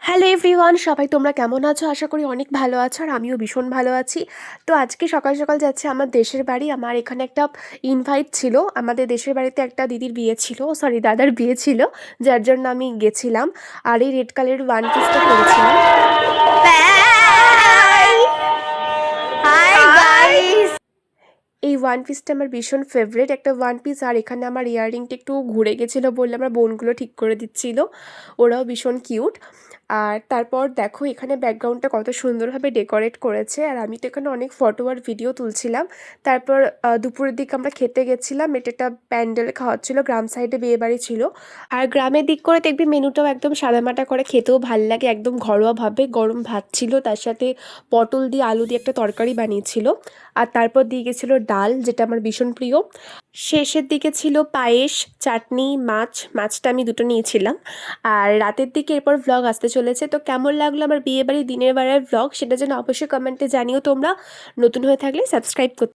Hello everyone, সবাই তোমরা কেমন আছো? আশা করি অনেক ভালো আছো আর আমিও ভীষণ ভালো আছি। তো আজকে সকাল সকাল যাচ্ছি আমার দেশের বাড়ি। আমার এখানে একটা ইনভাইট ছিল। আমাদের দেশের বাড়িতে একটা দিদির বিয়ে ছিল, সরি দাদার বিয়ে ছিল, যার জন্য আমি গেছিলাম। আর এই রেড কালারের ওয়ান পিসটা পরেছিলাম। Hi guys. এই ওয়ান পিসটা আমার ভীষণ ফেভারিট একটা ওয়ান পিস। আর এখানে আমার ইয়াররিংটা একটু ঘুরে গেছিলো বলে আমার বোনগুলো ঠিক করে দিচ্ছিল। ওরাও ভীষণ কিউট। আর তারপর দেখো এখানে ব্যাকগ্রাউন্ডটা কত সুন্দরভাবে ডেকোরেট করেছে। আর আমি তো এখানে অনেক ফটো আর ভিডিও তুলছিলাম। তারপর দুপুরের দিকে আমরা খেতে গেছিলাম। এটা একটা প্যান্ডেল খাওয়াচ্ছিলো, গ্রাম সাইডে বিয়ে বাড়ি ছিল। আর গ্রামের দিক করে দেখবি মেনুটাও একদম সাদামাটা করে, খেতেও ভাল লাগে, একদম ঘরোয়াভাবে। গরম ভাত ছিল, তার সাথে পটল দিয়ে আলু দিয়ে একটা তরকারি বানিয়েছিল। আর তারপর দিয়ে গেছিলো ডাল, যেটা আমার ভীষণ প্রিয়। শেষের দিকে ছিল পায়েস, চাটনি, মাছটা আমি দুটো নিয়েছিলাম। আর রাতের দিকে এরপর ভ্লগ আসতে চলেছে। তো কেমন লাগলো আমার বিয়ে বাড়ি দিনের বেলার ভ্লগ, সেটা যেন অবশ্যই কমেন্টে জানিও তোমরা। নতুন হয়ে থাকলে সাবস্ক্রাইব করতে